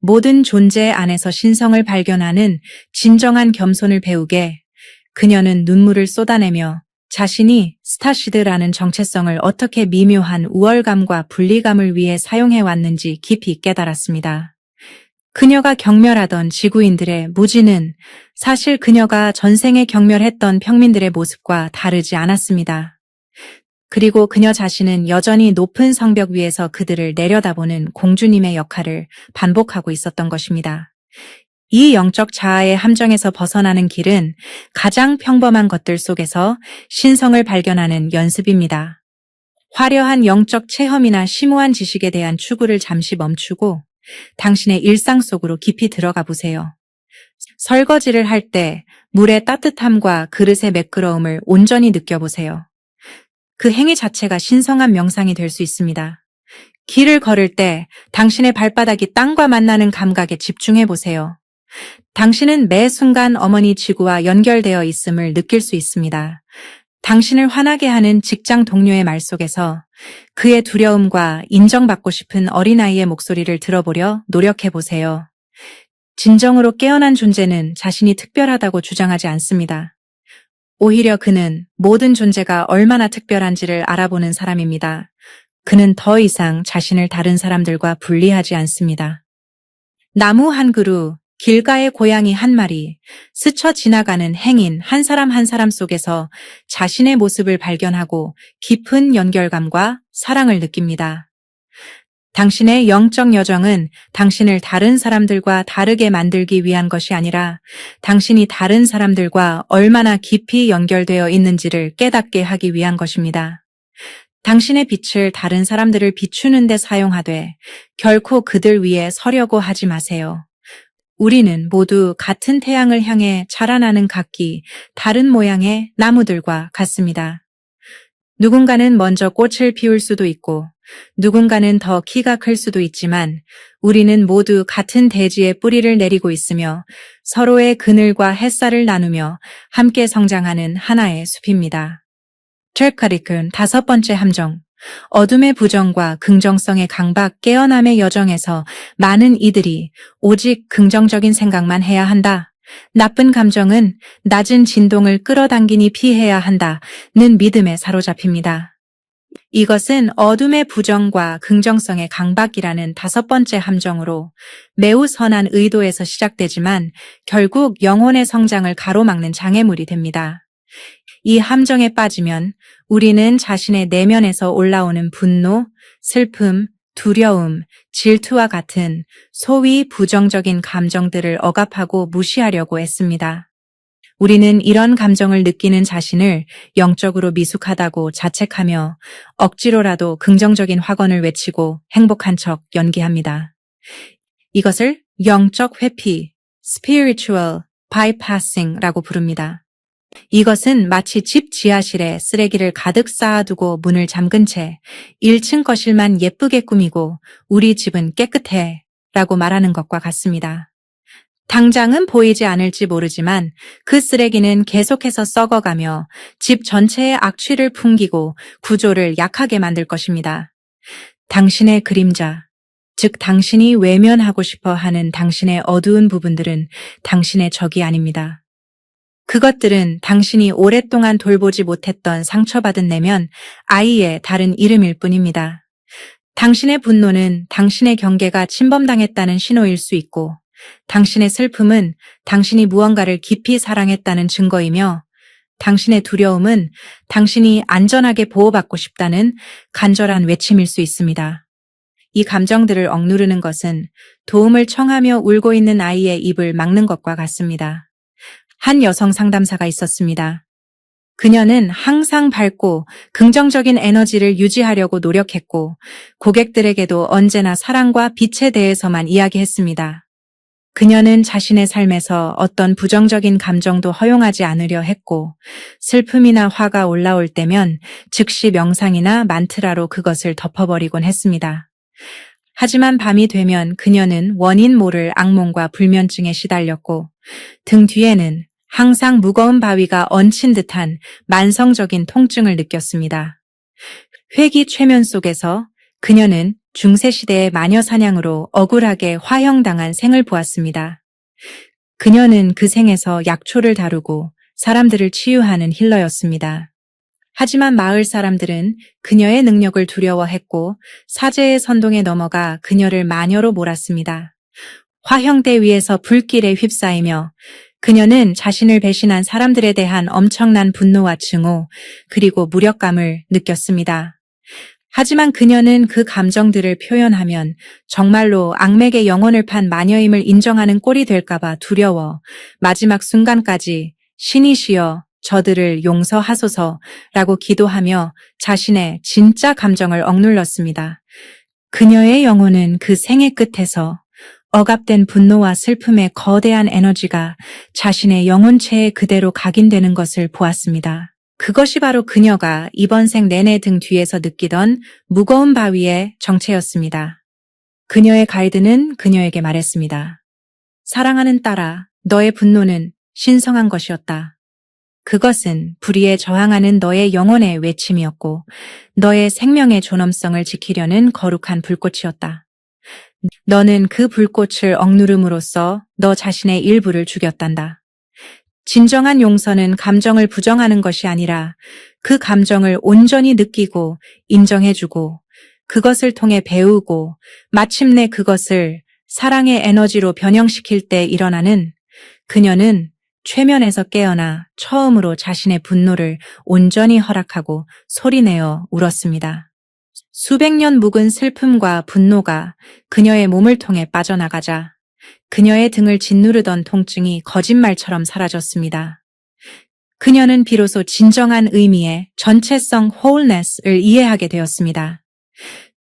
모든 존재 안에서 신성을 발견하는 진정한 겸손을 배우게 그녀는 눈물을 쏟아내며 자신이 스타시드라는 정체성을 어떻게 미묘한 우월감과 분리감을 위해 사용해왔는지 깊이 깨달았습니다. 그녀가 경멸하던 지구인들의 무지는 사실 그녀가 전생에 경멸했던 평민들의 모습과 다르지 않았습니다. 그리고 그녀 자신은 여전히 높은 성벽 위에서 그들을 내려다보는 공주님의 역할을 반복하고 있었던 것입니다. 이 영적 자아의 함정에서 벗어나는 길은 가장 평범한 것들 속에서 신성을 발견하는 연습입니다. 화려한 영적 체험이나 심오한 지식에 대한 추구를 잠시 멈추고 당신의 일상 속으로 깊이 들어가 보세요. 설거지를 할 때 물의 따뜻함과 그릇의 매끄러움을 온전히 느껴보세요. 그 행위 자체가 신성한 명상이 될 수 있습니다. 길을 걸을 때 당신의 발바닥이 땅과 만나는 감각에 집중해 보세요. 당신은 매 순간 어머니 지구와 연결되어 있음을 느낄 수 있습니다. 당신을 화나게 하는 직장 동료의 말 속에서 그의 두려움과 인정받고 싶은 어린아이의 목소리를 들어보려 노력해 보세요. 진정으로 깨어난 존재는 자신이 특별하다고 주장하지 않습니다. 오히려 그는 모든 존재가 얼마나 특별한지를 알아보는 사람입니다. 그는 더 이상 자신을 다른 사람들과 분리하지 않습니다. 나무 한 그루, 길가의 고양이 한 마리, 스쳐 지나가는 행인 한 사람 속에서 자신의 모습을 발견하고 깊은 연결감과 사랑을 느낍니다. 당신의 영적 여정은 당신을 다른 사람들과 다르게 만들기 위한 것이 아니라 당신이 다른 사람들과 얼마나 깊이 연결되어 있는지를 깨닫게 하기 위한 것입니다. 당신의 빛을 다른 사람들을 비추는 데 사용하되 결코 그들 위에 서려고 하지 마세요. 우리는 모두 같은 태양을 향해 자라나는 각기 다른 모양의 나무들과 같습니다. 누군가는 먼저 꽃을 피울 수도 있고 누군가는 더 키가 클 수도 있지만 우리는 모두 같은 대지에 뿌리를 내리고 있으며 서로의 그늘과 햇살을 나누며 함께 성장하는 하나의 숲입니다. 트랙카리큰 5번째 함정. 어둠의 부정과 긍정성의 강박 깨어남의 여정에서 많은 이들이 오직 긍정적인 생각만 해야 한다. 나쁜 감정은 낮은 진동을 끌어당기니 피해야 한다는 믿음에 사로잡힙니다. 이것은 어둠의 부정과 긍정성의 강박이라는 5번째 함정으로 매우 선한 의도에서 시작되지만 결국 영혼의 성장을 가로막는 장애물이 됩니다. 이 함정에 빠지면 우리는 자신의 내면에서 올라오는 분노, 슬픔, 두려움, 질투와 같은 소위 부정적인 감정들을 억압하고 무시하려고 했습니다. 우리는 이런 감정을 느끼는 자신을 영적으로 미숙하다고 자책하며 억지로라도 긍정적인 확언을 외치고 행복한 척 연기합니다. 이것을 영적 회피, spiritual bypassing라고 부릅니다. 이것은 마치 집 지하실에 쓰레기를 가득 쌓아두고 문을 잠근 채 1층 거실만 예쁘게 꾸미고 우리 집은 깨끗해 라고 말하는 것과 같습니다. 당장은 보이지 않을지 모르지만 그 쓰레기는 계속해서 썩어가며 집 전체에 악취를 풍기고 구조를 약하게 만들 것입니다. 당신의 그림자, 즉 당신이 외면하고 싶어 하는 당신의 어두운 부분들은 당신의 적이 아닙니다. 그것들은 당신이 오랫동안 돌보지 못했던 상처받은 내면 아이의 다른 이름일 뿐입니다. 당신의 분노는 당신의 경계가 침범당했다는 신호일 수 있고 당신의 슬픔은 당신이 무언가를 깊이 사랑했다는 증거이며 당신의 두려움은 당신이 안전하게 보호받고 싶다는 간절한 외침일 수 있습니다. 이 감정들을 억누르는 것은 도움을 청하며 울고 있는 아이의 입을 막는 것과 같습니다. 한 여성 상담사가 있었습니다. 그녀는 항상 밝고 긍정적인 에너지를 유지하려고 노력했고 고객들에게도 언제나 사랑과 빛에 대해서만 이야기했습니다. 그녀는 자신의 삶에서 어떤 부정적인 감정도 허용하지 않으려 했고 슬픔이나 화가 올라올 때면 즉시 명상이나 만트라로 그것을 덮어버리곤 했습니다. 하지만 밤이 되면 그녀는 원인 모를 악몽과 불면증에 시달렸고 등 뒤에는 항상 무거운 바위가 얹힌 듯한 만성적인 통증을 느꼈습니다. 회기 최면 속에서 그녀는 중세시대의 마녀 사냥으로 억울하게 화형당한 생을 보았습니다. 그녀는 그 생에서 약초를 다루고 사람들을 치유하는 힐러였습니다. 하지만 마을 사람들은 그녀의 능력을 두려워했고 사제의 선동에 넘어가 그녀를 마녀로 몰았습니다. 화형대 위에서 불길에 휩싸이며 그녀는 자신을 배신한 사람들에 대한 엄청난 분노와 증오 그리고 무력감을 느꼈습니다. 하지만 그녀는 그 감정들을 표현하면 정말로 악맥의 영혼을 판 마녀임을 인정하는 꼴이 될까봐 두려워 마지막 순간까지 신이시여 저들을 용서하소서라고 기도하며 자신의 진짜 감정을 억눌렀습니다. 그녀의 영혼은 그 생의 끝에서 억압된 분노와 슬픔의 거대한 에너지가 자신의 영혼체에 그대로 각인되는 것을 보았습니다. 그것이 바로 그녀가 이번 생 내내 등 뒤에서 느끼던 무거운 바위의 정체였습니다. 그녀의 가이드는 그녀에게 말했습니다. 사랑하는 딸아, 너의 분노는 신성한 것이었다. 그것은 불의에 저항하는 너의 영혼의 외침이었고 너의 생명의 존엄성을 지키려는 거룩한 불꽃이었다. 너는 그 불꽃을 억누름으로써 너 자신의 일부를 죽였단다. 진정한 용서는 감정을 부정하는 것이 아니라 그 감정을 온전히 느끼고 인정해주고 그것을 통해 배우고 마침내 그것을 사랑의 에너지로 변형시킬 때 일어나는 그녀는 최면에서 깨어나 처음으로 자신의 분노를 온전히 허락하고 소리내어 울었습니다. 수백 년 묵은 슬픔과 분노가 그녀의 몸을 통해 빠져나가자 그녀의 등을 짓누르던 통증이 거짓말처럼 사라졌습니다. 그녀는 비로소 진정한 의미의 전체성 wholeness를 이해하게 되었습니다.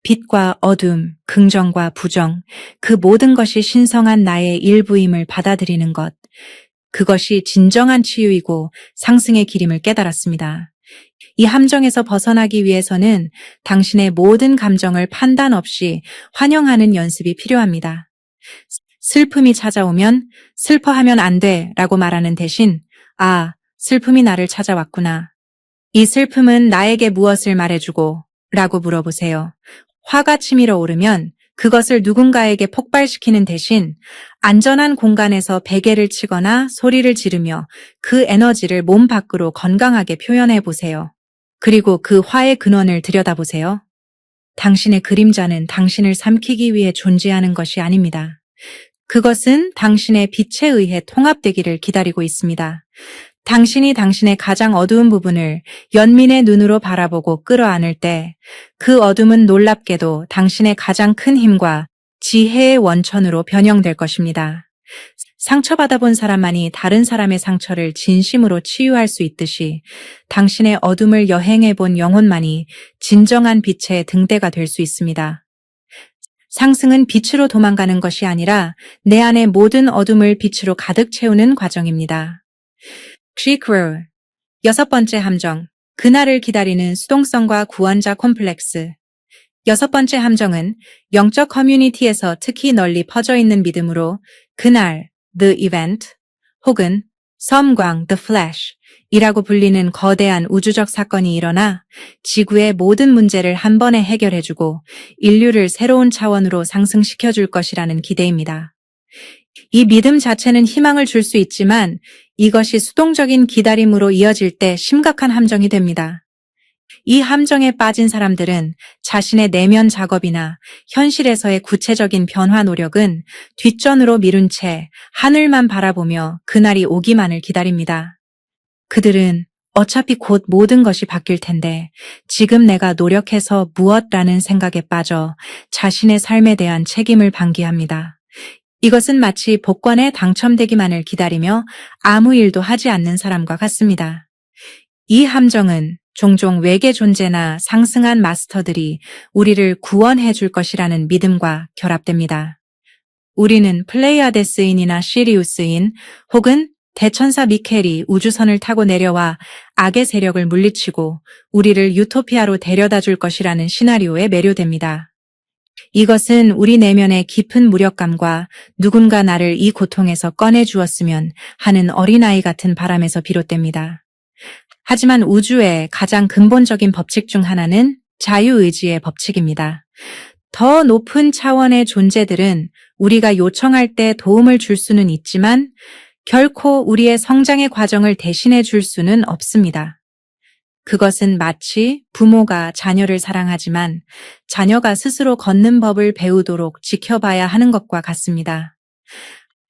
빛과 어둠, 긍정과 부정, 그 모든 것이 신성한 나의 일부임을 받아들이는 것, 그것이 진정한 치유이고 상승의 길임을 깨달았습니다. 이 함정에서 벗어나기 위해서는 당신의 모든 감정을 판단 없이 환영하는 연습이 필요합니다. 슬픔이 찾아오면 슬퍼하면 안 돼 라고 말하는 대신 아, 슬픔이 나를 찾아왔구나. 이 슬픔은 나에게 무엇을 말해주고 라고 물어보세요. 화가 치밀어 오르면 그것을 누군가에게 폭발시키는 대신 안전한 공간에서 베개를 치거나 소리를 지르며 그 에너지를 몸 밖으로 건강하게 표현해 보세요. 그리고 그 화의 근원을 들여다보세요. 당신의 그림자는 당신을 삼키기 위해 존재하는 것이 아닙니다. 그것은 당신의 빛에 의해 통합되기를 기다리고 있습니다. 당신이 당신의 가장 어두운 부분을 연민의 눈으로 바라보고 끌어안을 때 그 어둠은 놀랍게도 당신의 가장 큰 힘과 지혜의 원천으로 변형될 것입니다. 상처받아 본 사람만이 다른 사람의 상처를 진심으로 치유할 수 있듯이 당신의 어둠을 여행해 본 영혼만이 진정한 빛의 등대가 될 수 있습니다. 상승은 빛으로 도망가는 것이 아니라 내 안의 모든 어둠을 빛으로 가득 채우는 과정입니다. G-Crew. 6번째 함정. 그날을 기다리는 수동성과 구원자 콤플렉스. 6번째 함정은 영적 커뮤니티에서 특히 널리 퍼져 있는 믿음으로 그날, the event, 혹은 섬광, the flash 이라고 불리는 거대한 우주적 사건이 일어나 지구의 모든 문제를 한 번에 해결해주고 인류를 새로운 차원으로 상승시켜줄 것이라는 기대입니다. 이 믿음 자체는 희망을 줄 수 있지만 이것이 수동적인 기다림으로 이어질 때 심각한 함정이 됩니다. 이 함정에 빠진 사람들은 자신의 내면 작업이나 현실에서의 구체적인 변화 노력은 뒷전으로 미룬 채 하늘만 바라보며 그날이 오기만을 기다립니다. 그들은 어차피 곧 모든 것이 바뀔 텐데 지금 내가 노력해서 무엇라는 생각에 빠져 자신의 삶에 대한 책임을 방기합니다. 이것은 마치 복권에 당첨되기만을 기다리며 아무 일도 하지 않는 사람과 같습니다. 이 함정은 종종 외계 존재나 상승한 마스터들이 우리를 구원해 줄 것이라는 믿음과 결합됩니다. 우리는 플레이아데스인이나 시리우스인 혹은 대천사 미켈이 우주선을 타고 내려와 악의 세력을 물리치고 우리를 유토피아로 데려다 줄 것이라는 시나리오에 매료됩니다. 이것은 우리 내면의 깊은 무력감과 누군가 나를 이 고통에서 꺼내 주었으면 하는 어린아이 같은 바람에서 비롯됩니다. 하지만 우주의 가장 근본적인 법칙 중 하나는 자유의지의 법칙입니다. 더 높은 차원의 존재들은 우리가 요청할 때 도움을 줄 수는 있지만 결코 우리의 성장의 과정을 대신해 줄 수는 없습니다. 그것은 마치 부모가 자녀를 사랑하지만 자녀가 스스로 걷는 법을 배우도록 지켜봐야 하는 것과 같습니다.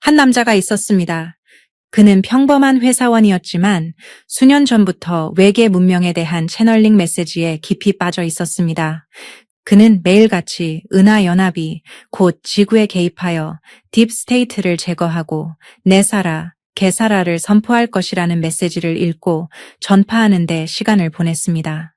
한 남자가 있었습니다. 그는 평범한 회사원이었지만 수년 전부터 외계 문명에 대한 채널링 메시지에 깊이 빠져 있었습니다. 그는 매일같이 은하연합이 곧 지구에 개입하여 딥스테이트를 제거하고 내사라, 개사라를 선포할 것이라는 메시지를 읽고 전파하는 데 시간을 보냈습니다.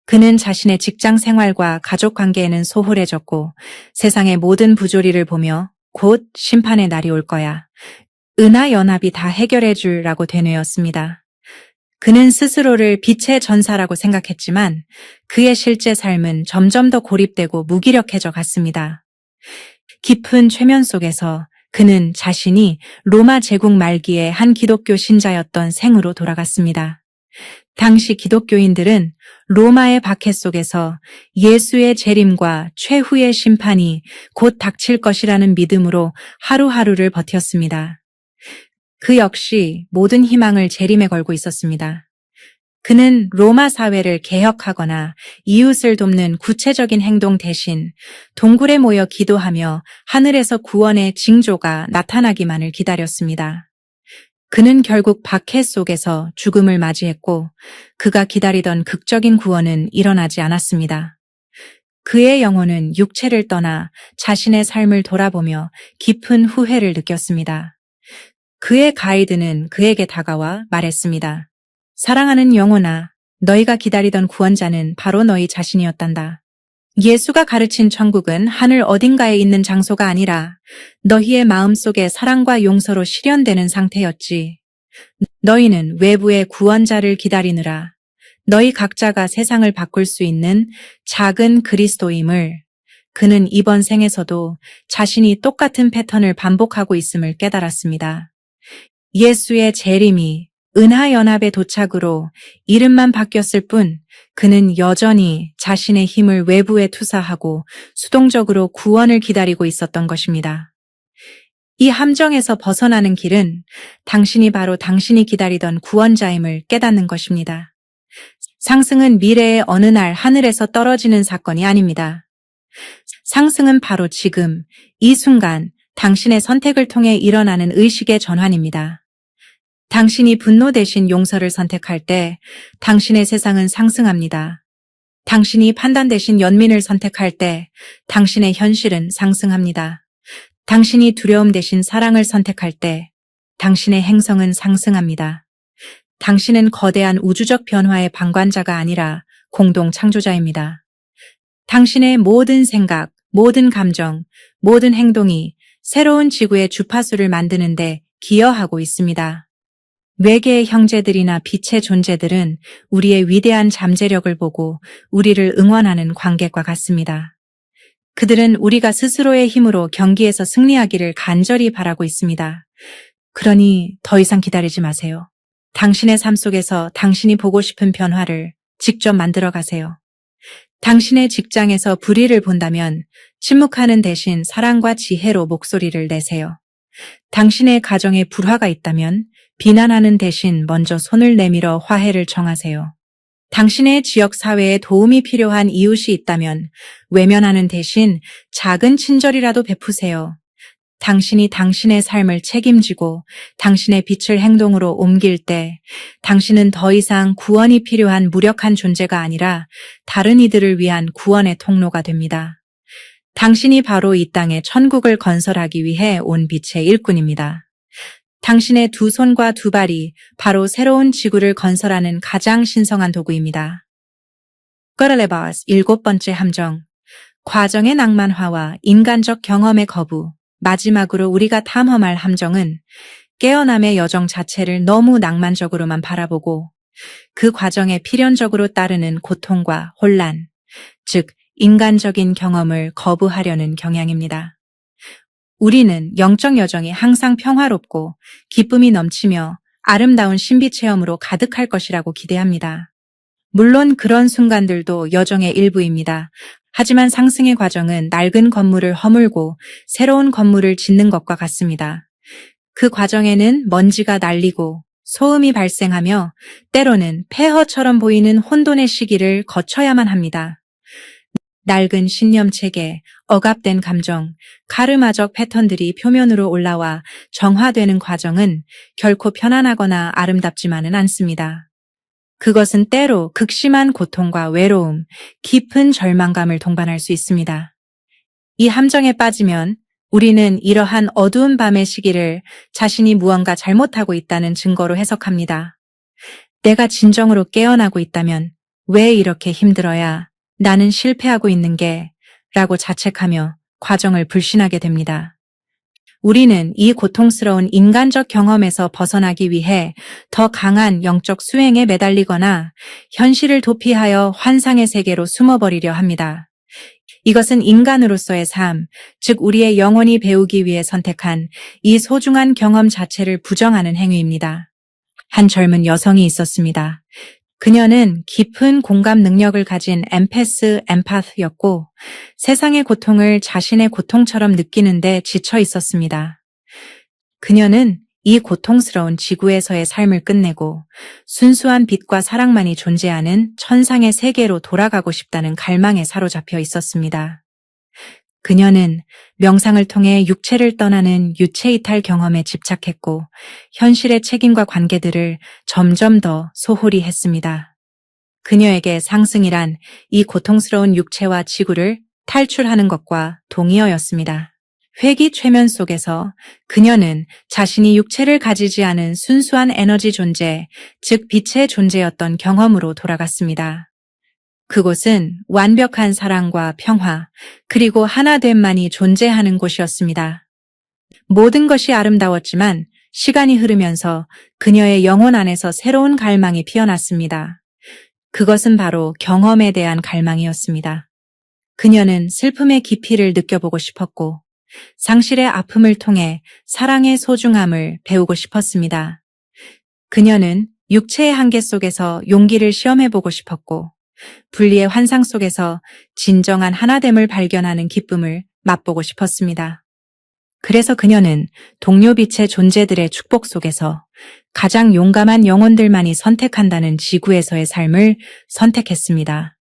그는 자신의 직장 생활과 가족 관계에는 소홀해졌고 세상의 모든 부조리를 보며 곧 심판의 날이 올 거야. 은하연합이 다 해결해 주라고 되뇌었습니다. 그는 스스로를 빛의 전사라고 생각했지만 그의 실제 삶은 점점 더 고립되고 무기력해져 갔습니다. 깊은 최면 속에서 그는 자신이 로마 제국 말기의 한 기독교 신자였던 생으로 돌아갔습니다. 당시 기독교인들은 로마의 박해 속에서 예수의 재림과 최후의 심판이 곧 닥칠 것이라는 믿음으로 하루하루를 버텼습니다. 그 역시 모든 희망을 재림에 걸고 있었습니다. 그는 로마 사회를 개혁하거나 이웃을 돕는 구체적인 행동 대신 동굴에 모여 기도하며 하늘에서 구원의 징조가 나타나기만을 기다렸습니다. 그는 결국 박해 속에서 죽음을 맞이했고 그가 기다리던 극적인 구원은 일어나지 않았습니다. 그의 영혼은 육체를 떠나 자신의 삶을 돌아보며 깊은 후회를 느꼈습니다. 그의 가이드는 그에게 다가와 말했습니다. 사랑하는 영혼아, 너희가 기다리던 구원자는 바로 너희 자신이었단다. 예수가 가르친 천국은 하늘 어딘가에 있는 장소가 아니라 너희의 마음속에 사랑과 용서로 실현되는 상태였지. 너희는 외부의 구원자를 기다리느라 너희 각자가 세상을 바꿀 수 있는 작은 그리스도임을 그는 이번 생에서도 자신이 똑같은 패턴을 반복하고 있음을 깨달았습니다. 예수의 재림이 은하연합의 도착으로 이름만 바뀌었을 뿐 그는 여전히 자신의 힘을 외부에 투사하고 수동적으로 구원을 기다리고 있었던 것입니다. 이 함정에서 벗어나는 길은 당신이 바로 당신이 기다리던 구원자임을 깨닫는 것입니다. 상승은 미래의 어느 날 하늘에서 떨어지는 사건이 아닙니다. 상승은 바로 지금, 이 순간 당신의 선택을 통해 일어나는 의식의 전환입니다. 당신이 분노 대신 용서를 선택할 때 당신의 세상은 상승합니다. 당신이 판단 대신 연민을 선택할 때 당신의 현실은 상승합니다. 당신이 두려움 대신 사랑을 선택할 때 당신의 행성은 상승합니다. 당신은 거대한 우주적 변화의 방관자가 아니라 공동 창조자입니다. 당신의 모든 생각, 모든 감정, 모든 행동이 새로운 지구의 주파수를 만드는데 기여하고 있습니다. 외계의 형제들이나 빛의 존재들은 우리의 위대한 잠재력을 보고 우리를 응원하는 관객과 같습니다. 그들은 우리가 스스로의 힘으로 경기에서 승리하기를 간절히 바라고 있습니다. 그러니 더 이상 기다리지 마세요. 당신의 삶 속에서 당신이 보고 싶은 변화를 직접 만들어 가세요. 당신의 직장에서 불의를 본다면 침묵하는 대신 사랑과 지혜로 목소리를 내세요. 당신의 가정에 불화가 있다면 비난하는 대신 먼저 손을 내밀어 화해를 청하세요. 당신의 지역 사회에 도움이 필요한 이웃이 있다면 외면하는 대신 작은 친절이라도 베푸세요. 당신이 당신의 삶을 책임지고 당신의 빛을 행동으로 옮길 때 당신은 더 이상 구원이 필요한 무력한 존재가 아니라 다른 이들을 위한 구원의 통로가 됩니다. 당신이 바로 이 땅에 천국을 건설하기 위해 온 빛의 일꾼입니다. 당신의 두 손과 두 발이 바로 새로운 지구를 건설하는 가장 신성한 도구입니다. 거를레바스 7번째 함정, 과정의 낭만화와 인간적 경험의 거부. 마지막으로 우리가 탐험할 함정은 깨어남의 여정 자체를 너무 낭만적으로만 바라보고 그 과정에 필연적으로 따르는 고통과 혼란, 즉 인간적인 경험을 거부하려는 경향입니다. 우리는 영적 여정이 항상 평화롭고 기쁨이 넘치며 아름다운 신비 체험으로 가득할 것이라고 기대합니다. 물론 그런 순간들도 여정의 일부입니다. 하지만 상승의 과정은 낡은 건물을 허물고 새로운 건물을 짓는 것과 같습니다. 그 과정에는 먼지가 날리고 소음이 발생하며 때로는 폐허처럼 보이는 혼돈의 시기를 거쳐야만 합니다. 낡은 신념체계, 억압된 감정, 카르마적 패턴들이 표면으로 올라와 정화되는 과정은 결코 편안하거나 아름답지만은 않습니다. 그것은 때로 극심한 고통과 외로움, 깊은 절망감을 동반할 수 있습니다. 이 함정에 빠지면 우리는 이러한 어두운 밤의 시기를 자신이 무언가 잘못하고 있다는 증거로 해석합니다. 내가 진정으로 깨어나고 있다면 왜 이렇게 힘들어야 나는 실패하고 있는 게 라고 자책하며 과정을 불신하게 됩니다. 우리는 이 고통스러운 인간적 경험에서 벗어나기 위해 더 강한 영적 수행에 매달리거나 현실을 도피하여 환상의 세계로 숨어버리려 합니다. 이것은 인간으로서의 삶, 즉 우리의 영혼이 배우기 위해 선택한 이 소중한 경험 자체를 부정하는 행위입니다. 한 젊은 여성이 있었습니다. 그녀는 깊은 공감 능력을 가진 엠파스였고 세상의 고통을 자신의 고통처럼 느끼는데 지쳐 있었습니다. 그녀는 이 고통스러운 지구에서의 삶을 끝내고 순수한 빛과 사랑만이 존재하는 천상의 세계로 돌아가고 싶다는 갈망에 사로잡혀 있었습니다. 그녀는 명상을 통해 육체를 떠나는 유체이탈 경험에 집착했고 현실의 책임과 관계들을 점점 더 소홀히 했습니다. 그녀에게 상승이란 이 고통스러운 육체와 지구를 탈출하는 것과 동의어였습니다. 회귀 최면 속에서 그녀는 자신이 육체를 가지지 않은 순수한 에너지 존재, 즉 빛의 존재였던 경험으로 돌아갔습니다. 그곳은 완벽한 사랑과 평화, 그리고 하나됨만이 존재하는 곳이었습니다. 모든 것이 아름다웠지만 시간이 흐르면서 그녀의 영혼 안에서 새로운 갈망이 피어났습니다. 그것은 바로 경험에 대한 갈망이었습니다. 그녀는 슬픔의 깊이를 느껴보고 싶었고 상실의 아픔을 통해 사랑의 소중함을 배우고 싶었습니다. 그녀는 육체의 한계 속에서 용기를 시험해보고 싶었고 분리의 환상 속에서 진정한 하나됨을 발견하는 기쁨을 맛보고 싶었습니다. 그래서 그녀는 동료 빛의 존재들의 축복 속에서 가장 용감한 영혼들만이 선택한다는 지구에서의 삶을 선택했습니다.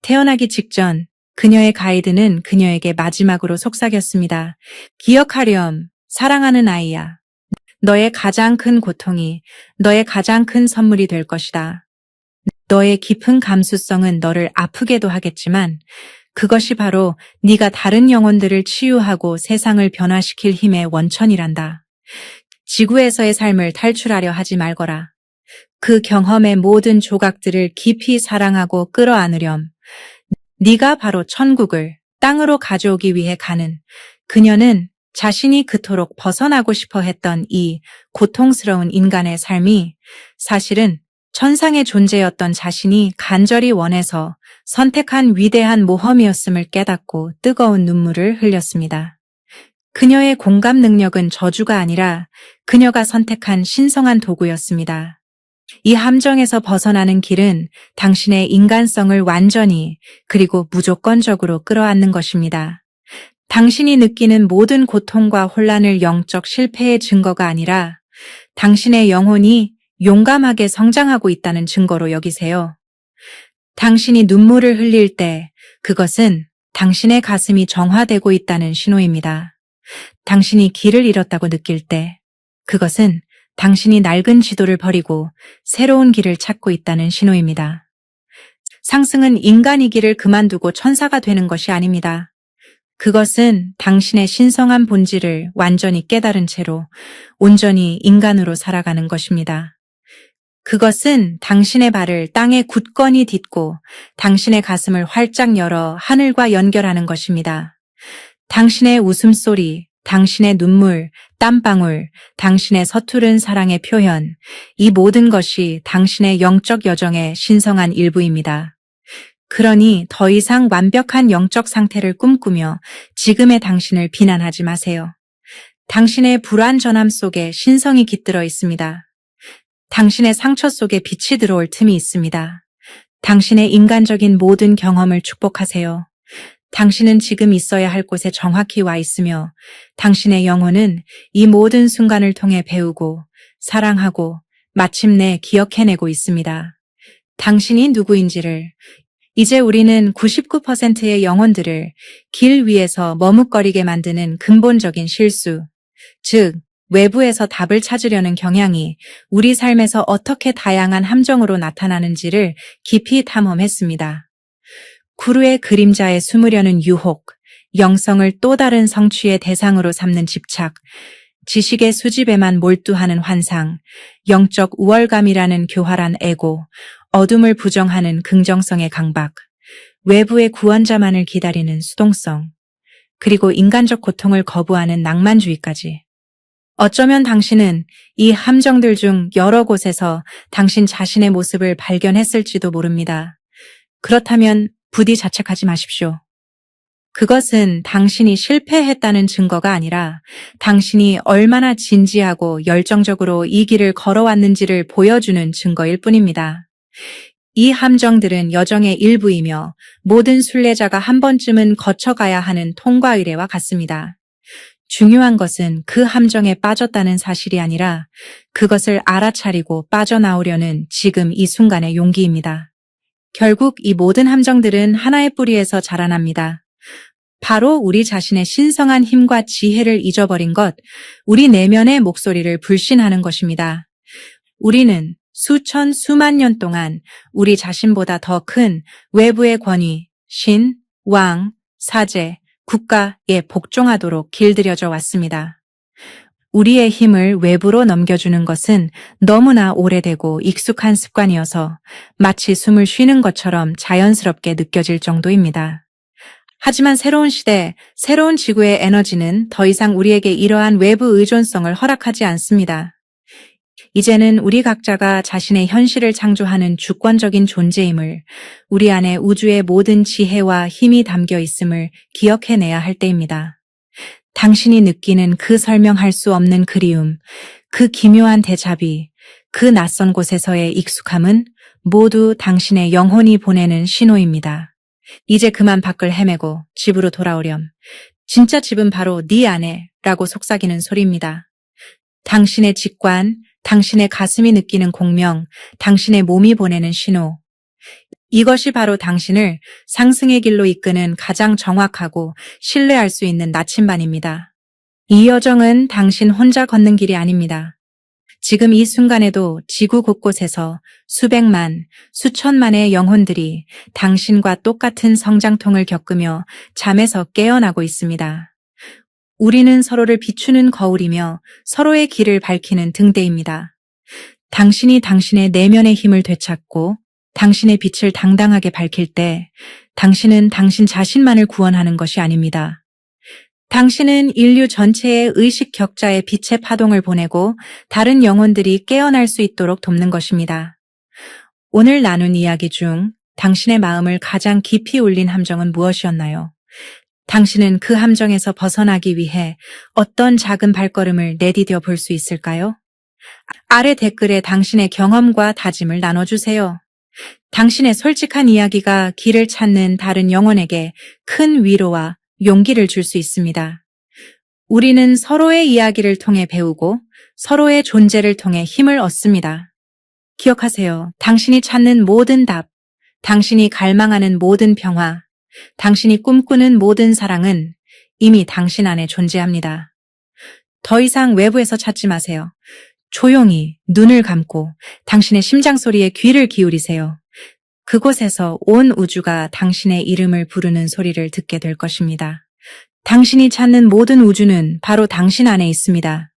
태어나기 직전 그녀의 가이드는 그녀에게 마지막으로 속삭였습니다. 기억하렴, 사랑하는 아이야. 너의 가장 큰 고통이 너의 가장 큰 선물이 될 것이다. 너의 깊은 감수성은 너를 아프게도 하겠지만 그것이 바로 네가 다른 영혼들을 치유하고 세상을 변화시킬 힘의 원천이란다. 지구에서의 삶을 탈출하려 하지 말거라. 그 경험의 모든 조각들을 깊이 사랑하고 끌어안으렴. 네가 바로 천국을 땅으로 가져오기 위해 가는 그녀는 자신이 그토록 벗어나고 싶어 했던 이 고통스러운 인간의 삶이 사실은 천상의 존재였던 자신이 간절히 원해서 선택한 위대한 모험이었음을 깨닫고 뜨거운 눈물을 흘렸습니다. 그녀의 공감 능력은 저주가 아니라 그녀가 선택한 신성한 도구였습니다. 이 함정에서 벗어나는 길은 당신의 인간성을 완전히 그리고 무조건적으로 끌어안는 것입니다. 당신이 느끼는 모든 고통과 혼란을 영적 실패의 증거가 아니라 당신의 영혼이 용감하게 성장하고 있다는 증거로 여기세요. 당신이 눈물을 흘릴 때 그것은 당신의 가슴이 정화되고 있다는 신호입니다. 당신이 길을 잃었다고 느낄 때 그것은 당신이 낡은 지도를 버리고 새로운 길을 찾고 있다는 신호입니다. 상승은 인간이기를 그만두고 천사가 되는 것이 아닙니다. 그것은 당신의 신성한 본질을 완전히 깨달은 채로 온전히 인간으로 살아가는 것입니다. 그것은 당신의 발을 땅에 굳건히 딛고 당신의 가슴을 활짝 열어 하늘과 연결하는 것입니다. 당신의 웃음소리, 당신의 눈물, 땀방울, 당신의 서투른 사랑의 표현, 이 모든 것이 당신의 영적 여정의 신성한 일부입니다. 그러니 더 이상 완벽한 영적 상태를 꿈꾸며 지금의 당신을 비난하지 마세요. 당신의 불완전함 속에 신성이 깃들어 있습니다. 당신의 상처 속에 빛이 들어올 틈이 있습니다. 당신의 인간적인 모든 경험을 축복하세요. 당신은 지금 있어야 할 곳에 정확히 와 있으며 당신의 영혼은 이 모든 순간을 통해 배우고 사랑하고 마침내 기억해내고 있습니다. 당신이 누구인지를 이제 우리는 99%의 영혼들을 길 위에서 머뭇거리게 만드는 근본적인 실수, 즉 외부에서 답을 찾으려는 경향이 우리 삶에서 어떻게 다양한 함정으로 나타나는지를 깊이 탐험했습니다. 구루의 그림자에 숨으려는 유혹, 영성을 또 다른 성취의 대상으로 삼는 집착, 지식의 수집에만 몰두하는 환상, 영적 우월감이라는 교활한 에고, 어둠을 부정하는 긍정성의 강박, 외부의 구원자만을 기다리는 수동성, 그리고 인간적 고통을 거부하는 낭만주의까지. 어쩌면 당신은 이 함정들 중 여러 곳에서 당신 자신의 모습을 발견했을지도 모릅니다. 그렇다면 부디 자책하지 마십시오. 그것은 당신이 실패했다는 증거가 아니라 당신이 얼마나 진지하고 열정적으로 이 길을 걸어왔는지를 보여주는 증거일 뿐입니다. 이 함정들은 여정의 일부이며 모든 순례자가 한 번쯤은 거쳐가야 하는 통과 의례와 같습니다. 중요한 것은 그 함정에 빠졌다는 사실이 아니라 그것을 알아차리고 빠져나오려는 지금 이 순간의 용기입니다. 결국 이 모든 함정들은 하나의 뿌리에서 자라납니다. 바로 우리 자신의 신성한 힘과 지혜를 잊어버린 것, 우리 내면의 목소리를 불신하는 것입니다. 우리는 수천, 수만 년 동안 우리 자신보다 더 큰 외부의 권위, 신, 왕, 사제, 국가에 복종하도록 길들여져 왔습니다. 우리의 힘을 외부로 넘겨주는 것은 너무나 오래되고 익숙한 습관이어서 마치 숨을 쉬는 것처럼 자연스럽게 느껴질 정도입니다. 하지만 새로운 시대, 새로운 지구의 에너지는 더 이상 우리에게 이러한 외부 의존성을 허락하지 않습니다. 이제는 우리 각자가 자신의 현실을 창조하는 주권적인 존재임을, 우리 안에 우주의 모든 지혜와 힘이 담겨 있음을 기억해내야 할 때입니다. 당신이 느끼는 그 설명할 수 없는 그리움, 그 기묘한 대자비, 그 낯선 곳에서의 익숙함은 모두 당신의 영혼이 보내는 신호입니다. 이제 그만 밖을 헤매고 집으로 돌아오렴. 진짜 집은 바로 네 안에 라고 속삭이는 소리입니다. 당신의 직관, 당신의 가슴이 느끼는 공명, 당신의 몸이 보내는 신호. 이것이 바로 당신을 상승의 길로 이끄는 가장 정확하고 신뢰할 수 있는 나침반입니다. 이 여정은 당신 혼자 걷는 길이 아닙니다. 지금 이 순간에도 지구 곳곳에서 수백만, 수천만의 영혼들이 당신과 똑같은 성장통을 겪으며 잠에서 깨어나고 있습니다. 우리는 서로를 비추는 거울이며 서로의 길을 밝히는 등대입니다. 당신이 당신의 내면의 힘을 되찾고 당신의 빛을 당당하게 밝힐 때 당신은 당신 자신만을 구원하는 것이 아닙니다. 당신은 인류 전체의 의식 격자의 빛의 파동을 보내고 다른 영혼들이 깨어날 수 있도록 돕는 것입니다. 오늘 나눈 이야기 중 당신의 마음을 가장 깊이 울린 함정은 무엇이었나요? 당신은 그 함정에서 벗어나기 위해 어떤 작은 발걸음을 내디뎌 볼 수 있을까요? 아래 댓글에 당신의 경험과 다짐을 나눠주세요. 당신의 솔직한 이야기가 길을 찾는 다른 영혼에게 큰 위로와 용기를 줄 수 있습니다. 우리는 서로의 이야기를 통해 배우고 서로의 존재를 통해 힘을 얻습니다. 기억하세요. 당신이 찾는 모든 답, 당신이 갈망하는 모든 평화, 당신이 꿈꾸는 모든 사랑은 이미 당신 안에 존재합니다. 더 이상 외부에서 찾지 마세요. 조용히 눈을 감고 당신의 심장 소리에 귀를 기울이세요. 그곳에서 온 우주가 당신의 이름을 부르는 소리를 듣게 될 것입니다. 당신이 찾는 모든 우주는 바로 당신 안에 있습니다.